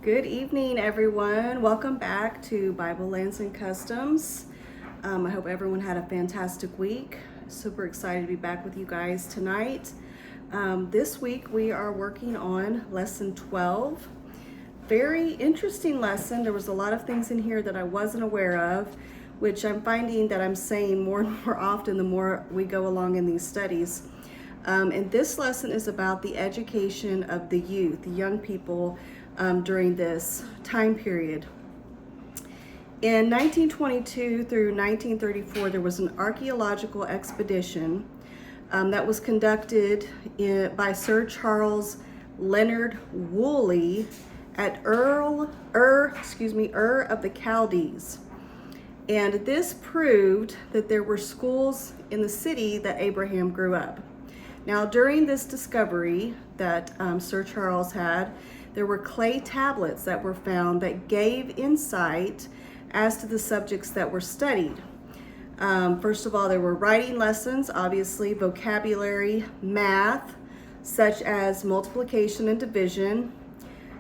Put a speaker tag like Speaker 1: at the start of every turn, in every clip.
Speaker 1: Good evening, everyone. Welcome back to Bible Lands and Customs. I hope everyone had a fantastic week. Super excited to be back with you guys tonight. This week we are working on lesson 12. Very interesting lesson. There was a lot of things in here that I wasn't aware of, which I'm finding that I'm saying more and more often the more we go along in these studies. And this lesson is about the education of the youth, the young people, during this time period. In 1922 through 1934, there was an archaeological expedition that was conducted by Sir Charles Leonard Woolley at Ur of the Chaldees. And this proved that there were schools in the city that Abraham grew up. Now, during this discovery that Sir Charles had, there were clay tablets that were found that gave insight as to the subjects that were studied. First of all, there were writing lessons, obviously, vocabulary, math, such as multiplication and division.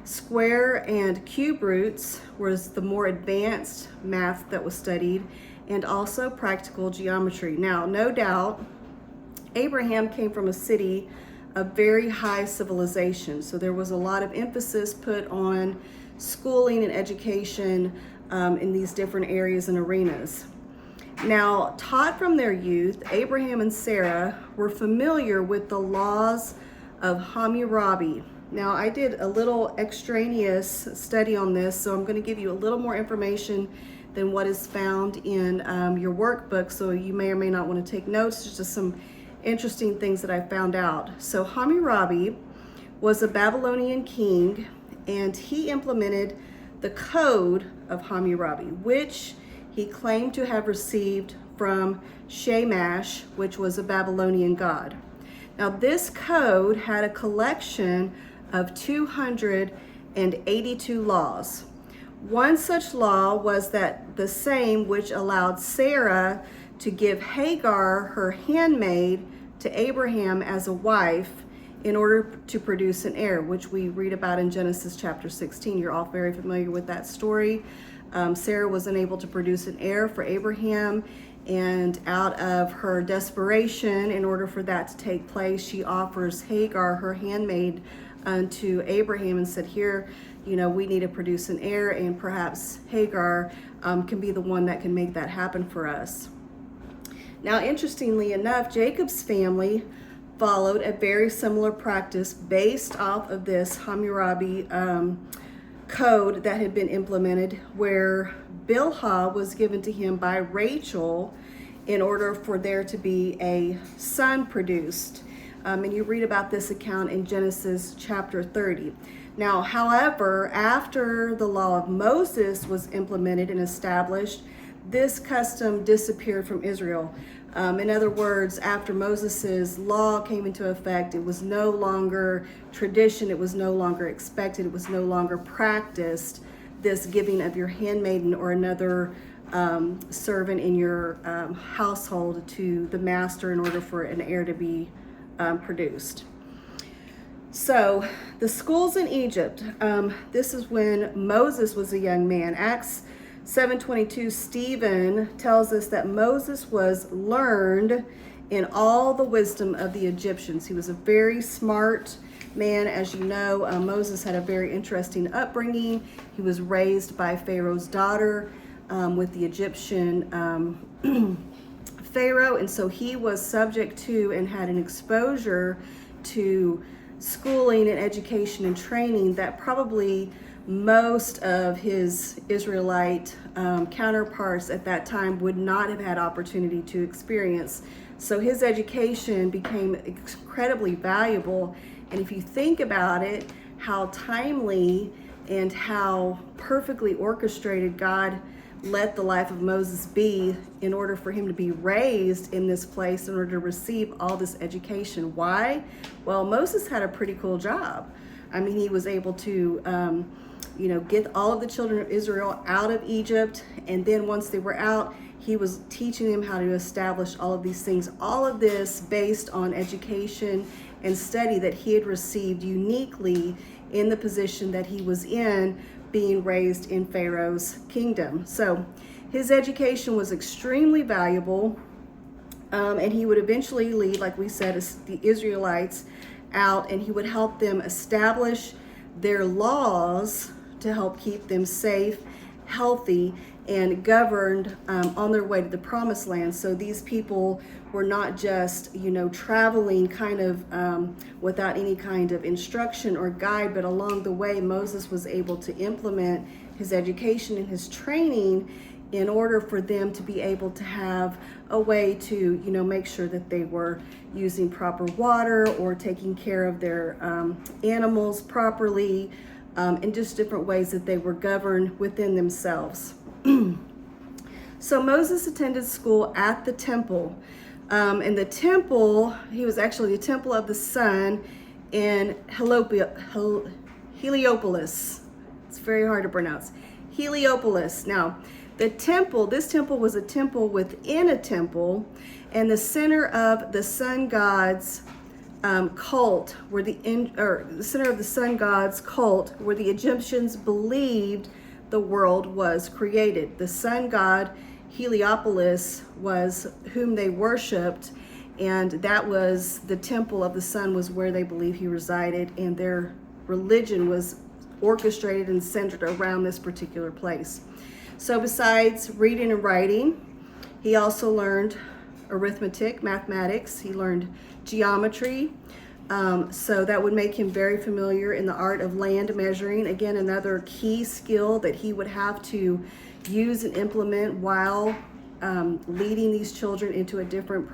Speaker 1: Square and cube roots was the more advanced math that was studied, and also practical geometry. Now, no doubt, Abraham came from a city of very high civilization, so there was a lot of emphasis put on schooling and education in these different areas and arenas. Now, taught from their youth, Abraham and Sarah were familiar with the laws of Hammurabi. Now, I did a little extraneous study on this, so I'm going to give you a little more information than what is found in your workbook, so you may or may not want to take notes. It's just some interesting things that I found out. So Hammurabi was a Babylonian king, and he implemented the code of Hammurabi, which he claimed to have received from Shamash, which was a Babylonian god. Now, this code had a collection of 282 laws. One such law was that the same which allowed Sarah to give Hagar, her handmaid, to Abraham as a wife in order to produce an heir, which we read about in Genesis chapter 16. You're all very familiar with that story. Sarah was unable to produce an heir for Abraham, and out of her desperation, in order for that to take place, she offers Hagar, her handmaid, unto Abraham and said, here, we need to produce an heir, and perhaps Hagar can be the one that can make that happen for us. Now, interestingly enough, Jacob's family followed a very similar practice based off of this Hammurabi code that had been implemented, where Bilhah was given to him by Rachel in order for there to be a son produced. And you read about this account in Genesis chapter 30. Now, however, after the law of Moses was implemented and established, this custom disappeared from Israel. In other words, after Moses's law came into effect, it was no longer tradition, it was no longer expected, it was no longer practiced, this giving of your handmaiden or another servant in your household to the master in order for an heir to be produced. So the schools in Egypt, this is when Moses was a young man. Acts 7:22, Stephen tells us that Moses was learned in all the wisdom of the Egyptians. He was a very smart man. As you know, Moses had a very interesting upbringing. He was raised by Pharaoh's daughter with the Egyptian Pharaoh, and so he was subject to and had an exposure to schooling and education and training that probably most of his Israelite counterparts at that time would not have had opportunity to experience. So his education became incredibly valuable. And if you think about it, how timely and how perfectly orchestrated God let the life of Moses be in order for him to be raised in this place, in order to receive all this education. Why? Well, Moses had a pretty cool job. I mean, he was able to get all of the children of Israel out of Egypt, and then once they were out, he was teaching them how to establish all of these things, all of this based on education and study that he had received uniquely in the position that he was in, being raised in Pharaoh's kingdom. So his education was extremely valuable, and he would eventually lead, like we said, the Israelites out, and he would help them establish their laws to help keep them safe, healthy, and governed on their way to the promised land. So these people were not just, traveling kind of without any kind of instruction or guide, but along the way, Moses was able to implement his education and his training in order for them to be able to have a way to, make sure that they were using proper water or taking care of their animals properly, and just different ways that they were governed within themselves. So Moses attended school at the temple. And the temple, he was actually the temple of the sun in Heliopolis. It's very hard to pronounce. Heliopolis. Now, this temple was a temple within a temple, and the center of the sun god's cult, where the center of the sun god's cult, where the Egyptians believed the world was created. The sun god Heliopolis was whom they worshipped, and that was the temple of the sun, was where they believed he resided, and their religion was orchestrated and centered around this particular place. So besides reading and writing, he also learned arithmetic, mathematics. He learned geometry. So that would make him very familiar in the art of land measuring. Again, another key skill that he would have to use and implement while leading these children into a different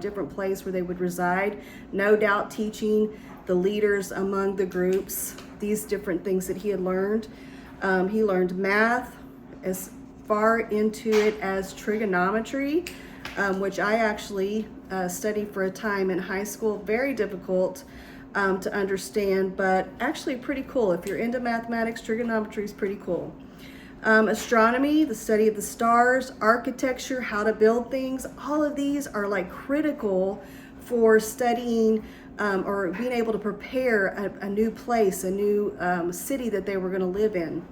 Speaker 1: different place where they would reside. No doubt teaching the leaders among the groups these different things that he had learned. He learned math, as far into it as trigonometry, which I actually studied for a time in high school. Very difficult to understand, but actually pretty cool. If you're into mathematics, trigonometry is pretty cool. Astronomy, the study of the stars, architecture, how to build things, all of these are like critical for studying or being able to prepare a new place, a new city that they were going to live in.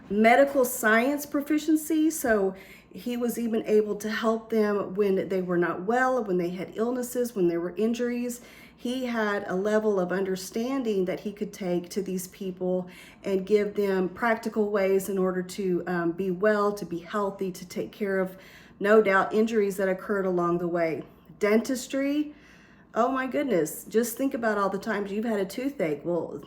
Speaker 1: Medical science proficiency, so he was even able to help them when they were not well, when they had illnesses, when there were injuries. He had a level of understanding that he could take to these people and give them practical ways in order to be well, to be healthy, to take care of, no doubt, injuries that occurred along the way. Dentistry, oh my goodness, just think about all the times you've had a toothache. Well,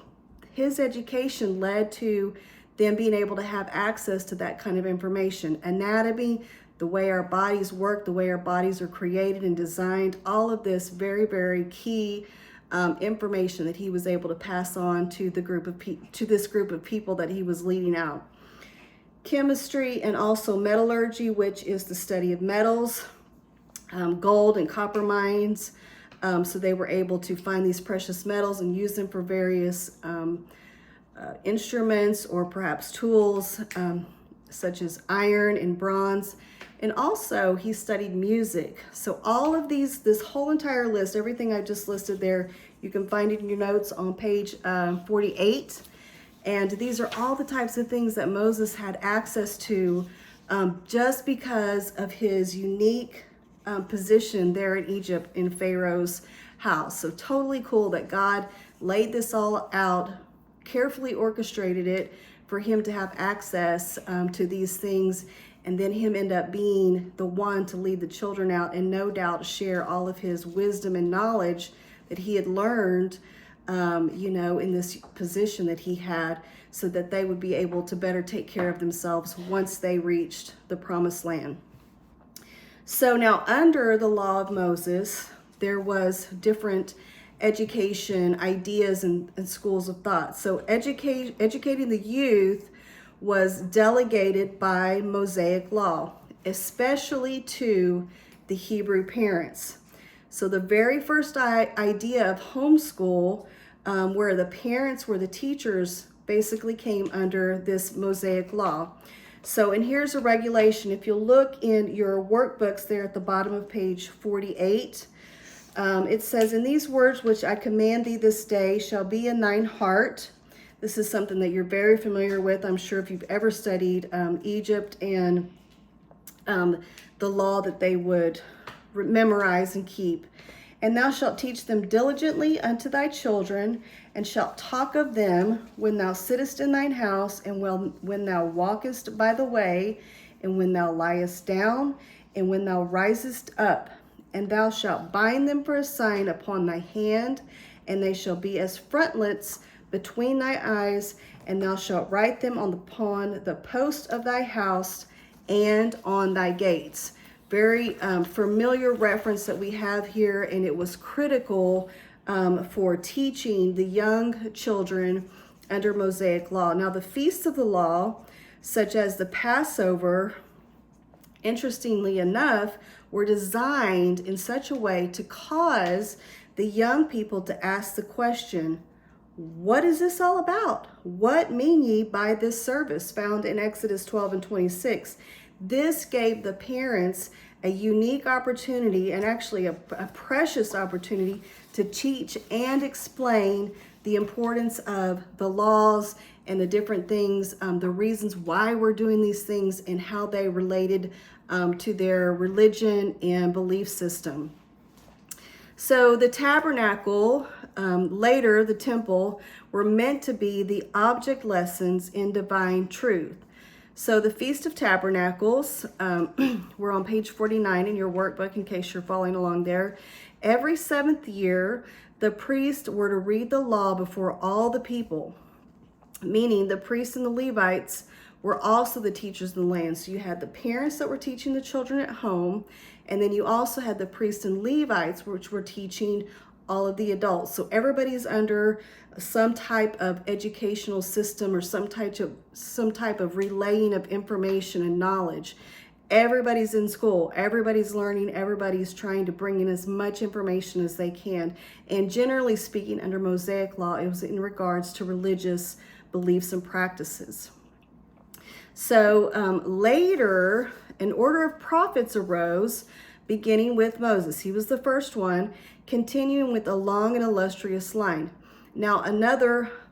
Speaker 1: his education led to them being able to have access to that kind of information. Anatomy, the way our bodies work, the way our bodies are created and designed, all of this very, very key information that he was able to pass on to this group of people that he was leading out. Chemistry and also metallurgy, which is the study of metals, gold and copper mines. So they were able to find these precious metals and use them for various instruments or perhaps tools, such as iron and bronze. And also he studied music. So all of these, this whole entire list, everything I just listed there, you can find it in your notes on page 48. And these are all the types of things that Moses had access to just because of his unique position there in Egypt in Pharaoh's house. So totally cool that God laid this all out, carefully orchestrated it for him to have access to these things, and then him end up being the one to lead the children out and no doubt share all of his wisdom and knowledge that he had learned, in this position that he had, so that they would be able to better take care of themselves once they reached the promised land. So now under the law of Moses, there was different education ideas and schools of thought. So educating the youth was delegated by Mosaic law, especially to the Hebrew parents. So the very first idea of homeschool, where the parents were the teachers, basically came under this Mosaic law. So, and here's a regulation. If you'll look in your workbooks there at the bottom of page 48, It says, "In these words which I command thee this day shall be in thine heart." This is something that you're very familiar with, I'm sure, if you've ever studied Egypt and the law that they would memorize and keep. "And thou shalt teach them diligently unto thy children, and shalt talk of them when thou sittest in thine house, and when thou walkest by the way, and when thou liest down, and when thou risest up. And thou shalt bind them for a sign upon thy hand, and they shall be as frontlets between thy eyes, and thou shalt write them upon the post of thy house and on thy gates." Very familiar reference that we have here, and it was critical for teaching the young children under Mosaic law. Now, the feasts of the law, such as the Passover, interestingly enough, were designed in such a way to cause the young people to ask the question, what is this all about? What mean ye by this service? Found in Exodus 12 and 26. This gave the parents a unique opportunity, and actually a precious opportunity, to teach and explain the importance of the laws and the different things, the reasons why we're doing these things, and how they related to their religion and belief system. So the tabernacle, later the temple, were meant to be the object lessons in divine truth. So the Feast of Tabernacles, we're on page 49 in your workbook in case you're following along there. Every seventh year, the priests were to read the law before all the people, meaning the priests and the Levites were also the teachers in the land. So you had the parents that were teaching the children at home, and then you also had the priests and Levites, which were teaching all of the adults. So everybody's under some type of educational system, or some type of relaying of information and knowledge. Everybody's in school, everybody's learning, everybody's trying to bring in as much information as they can. And generally speaking, under Mosaic law, it was in regards to religious beliefs and practices. So later, an order of prophets arose, beginning with Moses. He was the first one, continuing with a long and illustrious line. Now,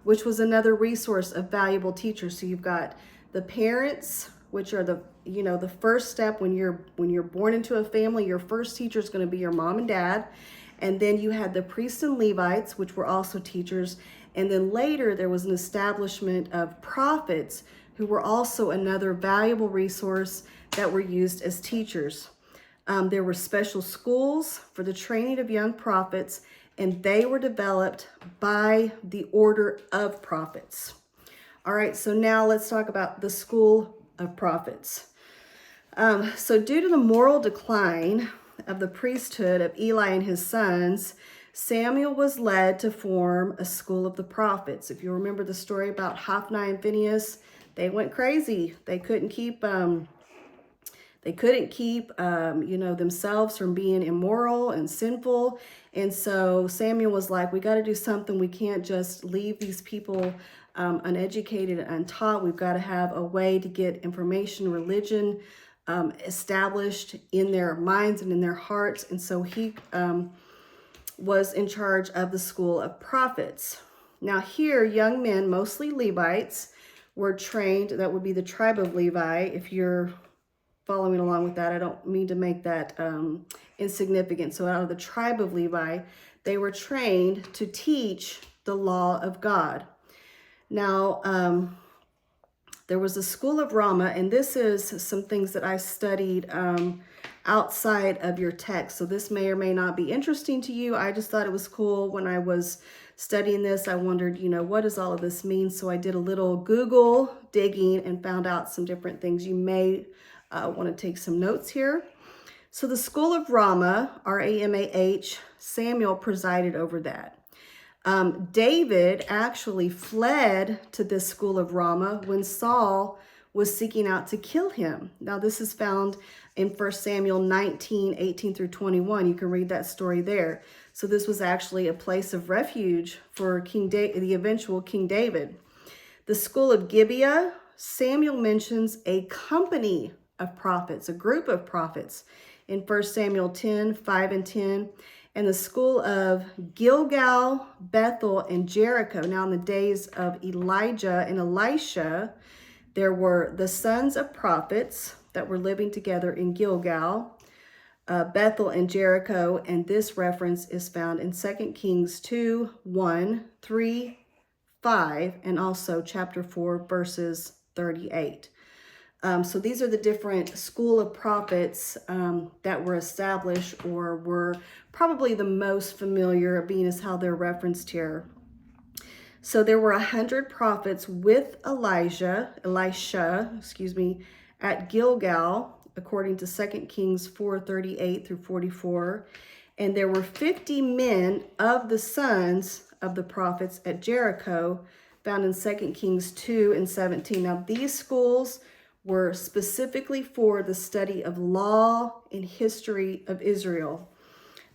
Speaker 1: which was another resource of valuable teachers. So you've got the parents, which are the first step when you're born into a family. Your first teacher is going to be your mom and dad. And then you had the priests and Levites, which were also teachers. And then later there was an establishment of prophets, who were also another valuable resource that were used as teachers. There were special schools for the training of young prophets, and they were developed by the order of prophets. All right, so now let's talk about the school of prophets. So due to the moral decline of the priesthood of Eli and his sons, Samuel was led to form a school of the prophets. If you remember the story about Hophni and Phinehas, they went crazy. They couldn't keep themselves from being immoral and sinful. And so Samuel was like, we got to do something. We can't just leave these people uneducated and untaught. We've got to have a way to get information, religion established in their minds and in their hearts. And so he was in charge of the school of prophets. Now here, young men, mostly Levites, were trained. That would be the tribe of Levi. If you're following along with that, I don't mean to make that insignificant. So out of the tribe of Levi, they were trained to teach the law of God. Now, there was a school of Ramah, and this is some things that I studied outside of your text. So this may or may not be interesting to you. I just thought it was cool when I was studying this. I wondered, what does all of this mean? So I did a little Google digging and found out some different things. You may want to take some notes here. So the school of Ramah, R-A-M-A-H, Samuel presided over that. David actually fled to this school of Ramah when Saul was seeking out to kill him. Now this is found in 1 Samuel 19, 18 through 21. You can read that story there. So this was actually a place of refuge for the eventual King David. The school of Gibeah, Samuel mentions a company of prophets, a group of prophets in 1 Samuel 10, 5 and 10. and the school of Gilgal, Bethel, and Jericho. Now in the days of Elijah and Elisha, there were the sons of prophets that were living together in Gilgal, Bethel, and Jericho, and this reference is found in 2 Kings 2, 1, 3, 5, and also chapter 4, verses 38. So these are the different school of prophets that were established or were probably the most familiar, being as how they're referenced here. So there were 100 prophets with Elisha, at Gilgal, according to 2 Kings 4:38 through 44. And there were 50 men of the sons of the prophets at Jericho, found in 2 Kings 2 and 17. Now these schools were specifically for the study of law and history of Israel.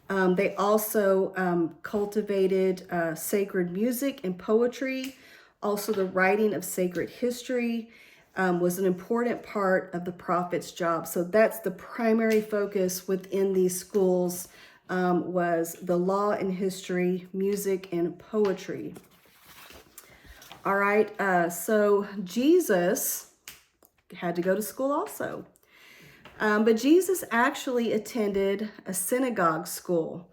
Speaker 1: They also cultivated sacred music and poetry. Also, the writing of sacred history was an important part of the prophet's job. So that's the primary focus within these schools, was the law and history, music, and poetry. All right, so Jesus had to go to school also. But Jesus actually attended a synagogue school.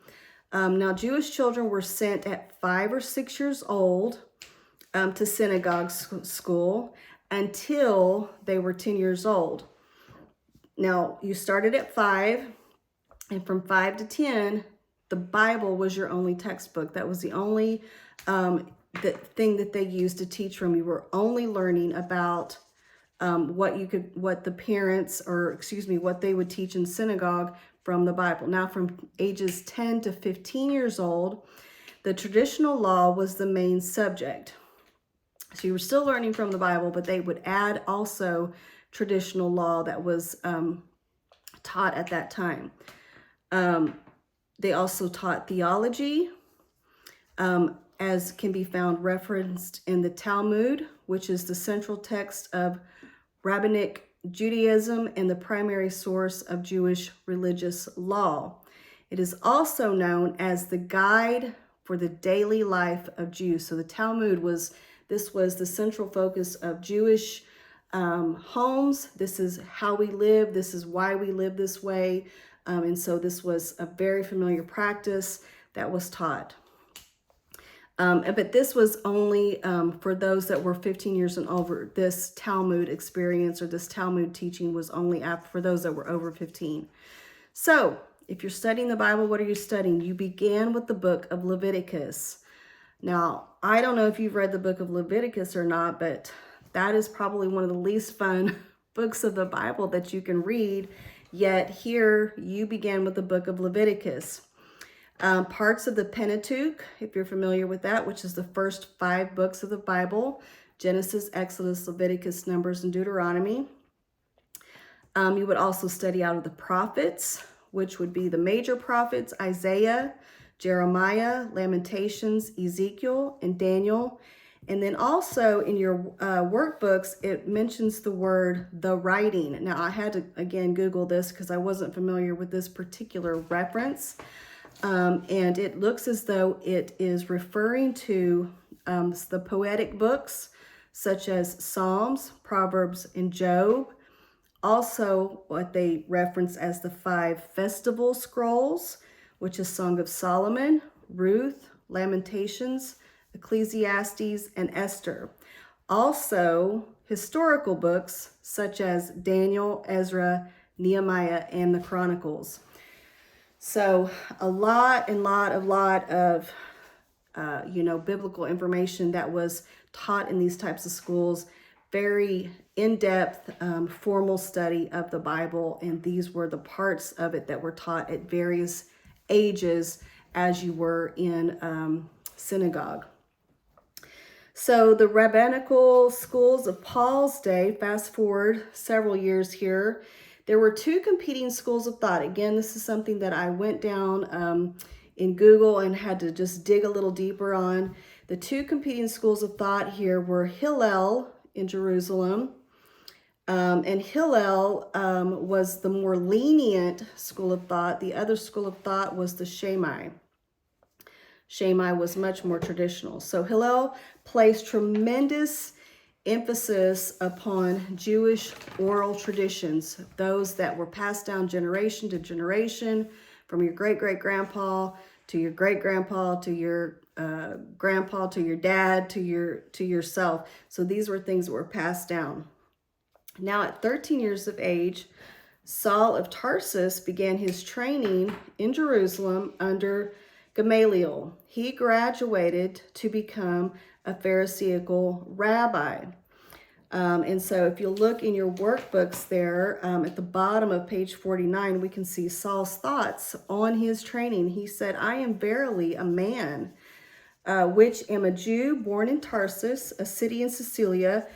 Speaker 1: Now, Jewish children were sent at 5 or 6 years old to synagogue school until they were 10 years old. Now, you started at 5, and from 5 to 10, the Bible was your only textbook. That was the only thing that they used to teach from. You were only learning about what the parents, what they would teach in synagogue from the Bible. Now, from ages 10 to 15 years old, the traditional law was the main subject. So you were still learning from the Bible, but they would add also traditional law that was taught at that time. They also taught theology, as can be found referenced in the Talmud, which is the central text of Rabbinic Judaism and the primary source of Jewish religious law. It is also known as the guide for the daily life of Jews. So the Talmud was the central focus of Jewish homes. This is how we live. This is why we live this way. And so this was a very familiar practice that was taught. But this was only for those that were 15 years and over. This Talmud experience or this Talmud teaching was only for those that were over 15. So if you're studying the Bible, what are you studying? You began with the book of Leviticus. Now, I don't know if you've read the book of Leviticus or not, but that is probably one of the least fun books of the Bible that you can read. Yet here you began with the book of Leviticus. Parts of the Pentateuch, if you're familiar with that, which is the first 5 books of the Bible: Genesis, Exodus, Leviticus, Numbers, and Deuteronomy. You would also study out of the prophets, which would be the major prophets: Isaiah, Jeremiah, Lamentations, Ezekiel, and Daniel. And then also in your workbooks, it mentions the word the writing. Now, I had to, again, Google this because I wasn't familiar with this particular reference. And it looks as though it is referring to the poetic books such as Psalms, Proverbs, and Job. Also, what they reference as the 5 festival scrolls, which is Song of Solomon, Ruth, Lamentations, Ecclesiastes, and Esther. Also, historical books such as Daniel, Ezra, Nehemiah, and the Chronicles. So a lot of biblical information that was taught in these types of schools. Very in-depth, formal study of the Bible, and these were the parts of it that were taught at various ages as you were in synagogue. So the rabbinical schools of Paul's day, fast forward several years here, there were 2 competing schools of thought. Again, this is something that I went down in Google and had to just dig a little deeper on. The 2 competing schools of thought here were Hillel in Jerusalem, And Hillel was the more lenient school of thought. The other school of thought was the Shammai. Shammai was much more traditional. So Hillel placed tremendous emphasis upon Jewish oral traditions, those that were passed down generation to generation, from your great-great-grandpa to your great-grandpa to your grandpa to your dad to yourself. So these were things that were passed down. Now at 13 years of age, Saul of Tarsus began his training in Jerusalem under Gamaliel. He graduated to become a Pharisaical rabbi. And so if you look in your workbooks there, at the bottom of page 49, we can see Saul's thoughts on his training. He said, I am verily a man, which am a Jew born in Tarsus, a city in Cilicia,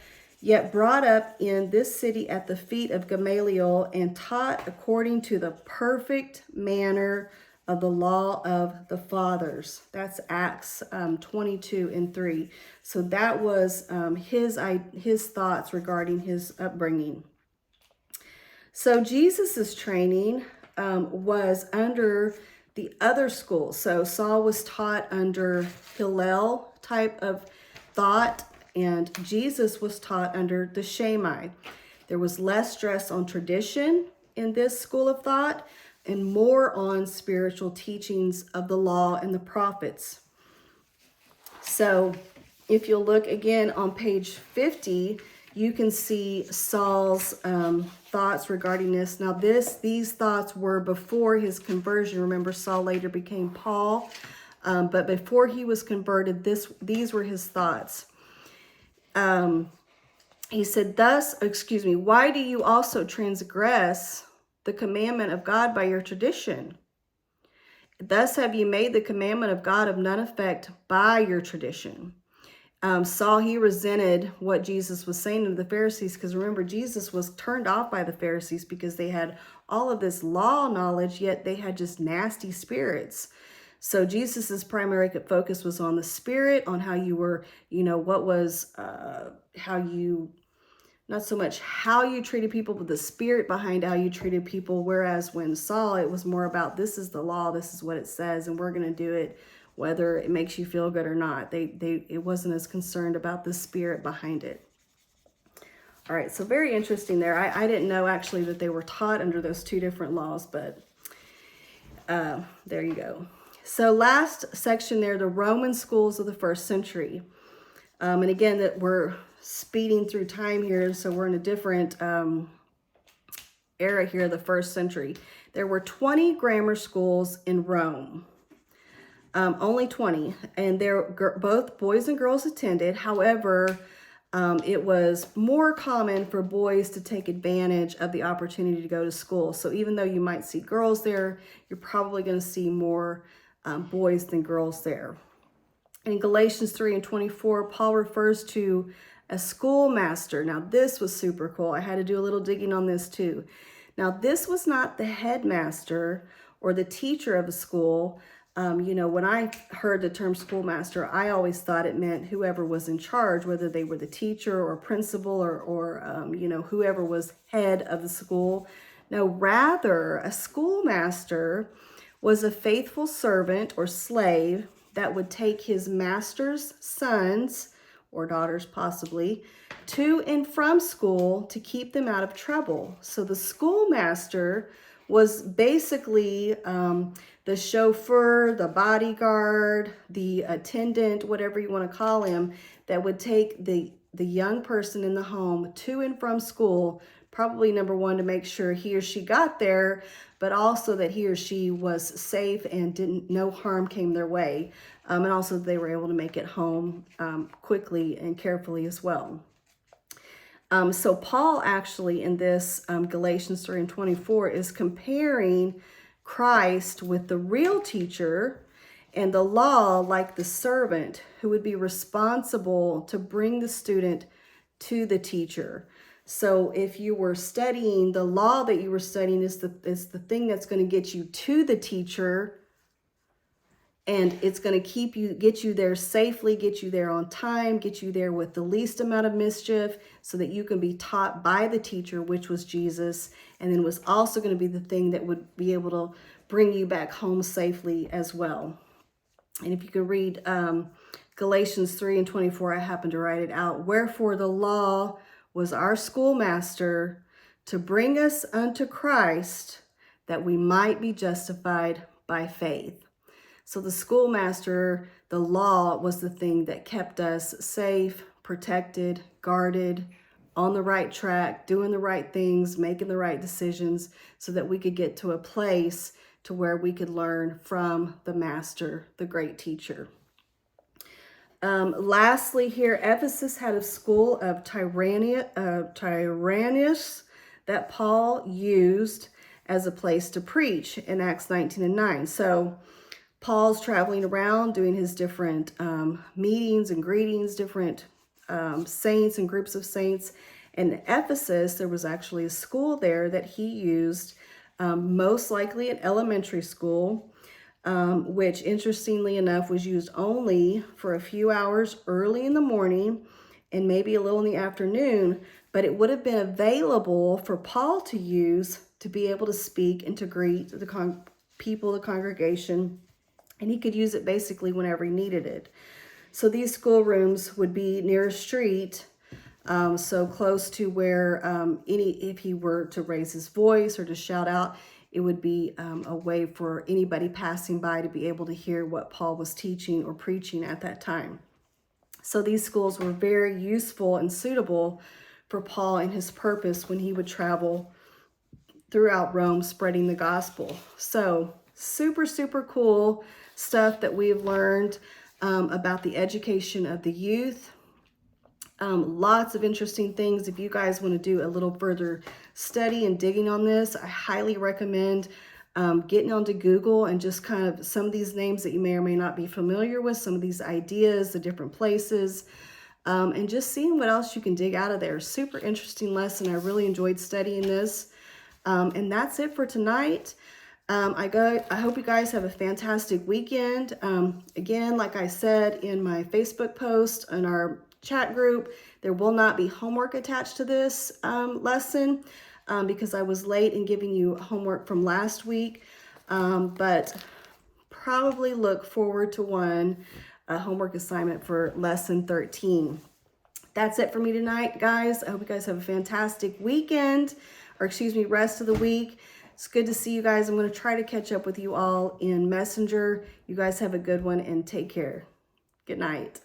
Speaker 1: yet brought up in this city at the feet of Gamaliel and taught according to the perfect manner of the law of the fathers. That's Acts 22:3. So that was his thoughts regarding his upbringing. So Jesus's training was under the other school. So Saul was taught under Hillel type of thought, and Jesus was taught under the Shammai. There was less stress on tradition in this school of thought and more on spiritual teachings of the law and the prophets. So if you'll look again on page 50, you can see Saul's thoughts regarding this. Now these thoughts were before his conversion. Remember, Saul later became Paul, but before he was converted, these were his thoughts. He said, why do you also transgress the commandment of God by your tradition? Thus have you made the commandment of God of none effect by your tradition. Saul, he resented what Jesus was saying to the Pharisees, because remember, Jesus was turned off by the Pharisees because they had all of this law knowledge, yet they had just nasty spirits. So Jesus's primary focus was on the spirit, on how you were, not so much how you treated people, but the spirit behind how you treated people. Whereas when Saul, it was more about, this is the law, this is what it says, and we're going to do it whether it makes you feel good or not. It wasn't as concerned about the spirit behind it. All right, so very interesting there. I didn't know actually that they were taught under those two different laws, but there you go. So last section there, the Roman schools of the first century. And again, that we're speeding through time here, so we're in a different era here, the first century. There were 20 grammar schools in Rome. Only 20, and both boys and girls attended. However, it was more common for boys to take advantage of the opportunity to go to school. So even though you might see girls there, you're probably going to see more boys than girls there. In Galatians 3:24, Paul refers to a schoolmaster. Now this was super cool. I had to do a little digging on this too. Now this was not the headmaster or the teacher of a school. When I heard the term schoolmaster, I always thought it meant whoever was in charge, whether they were the teacher or principal or whoever was head of the school. No, rather, a schoolmaster was a faithful servant or slave that would take his master's sons or daughters possibly to and from school to keep them out of trouble. So the schoolmaster was basically the chauffeur, the bodyguard, the attendant, whatever you want to call him, that would take the young person in the home to and from school, probably number one, to make sure he or she got there, but also that he or she was safe and no harm came their way. And also they were able to make it home quickly and carefully as well. So Paul actually in this Galatians 3:24 is comparing Christ with the real teacher and the law like the servant who would be responsible to bring the student to the teacher. So if you were studying, the law that you were studying is the thing that's going to get you to the teacher. And it's going to get you there safely, get you there on time, get you there with the least amount of mischief so that you can be taught by the teacher, which was Jesus. And then was also going to be the thing that would be able to bring you back home safely as well. And if you could read Galatians 3:24, I happened to write it out. Wherefore the law was our schoolmaster to bring us unto Christ, that we might be justified by faith. So the schoolmaster, the law, was the thing that kept us safe, protected, guarded, on the right track, doing the right things, making the right decisions, so that we could get to a place to where we could learn from the master, the great teacher. Lastly here, Ephesus had a school of Tyrannus that Paul used as a place to preach in Acts 19:9. So Paul's traveling around doing his different meetings and greetings, different saints and groups of saints. In Ephesus, there was actually a school there that he used, most likely an elementary school, which interestingly enough was used only for a few hours early in the morning and maybe a little in the afternoon, but it would have been available for Paul to use to be able to speak and to greet the people, the congregation, and he could use it basically whenever he needed it. So these schoolrooms would be near a street, so close to where if he were to raise his voice or to shout out, it would be a way for anybody passing by to be able to hear what Paul was teaching or preaching at that time. So these schools were very useful and suitable for Paul and his purpose when he would travel throughout Rome spreading the gospel. So super, super cool stuff that we've learned about the education of the youth. Lots of interesting things. If you guys want to do a little further study and digging on this, I highly recommend getting onto Google and just kind of some of these names that you may or may not be familiar with, some of these ideas, the different places, and just seeing what else you can dig out of there. Super interesting lesson. I really enjoyed studying this. And that's it for tonight. I hope you guys have a fantastic weekend. Again, like I said in my Facebook post in our chat group, there will not be homework attached to this lesson because I was late in giving you homework from last week, but probably look forward to a homework assignment for lesson 13. That's it for me tonight, guys. I hope you guys have a fantastic weekend, or excuse me, rest of the week. It's good to see you guys. I'm going to try to catch up with you all in Messenger. You guys have a good one and take care. Good night.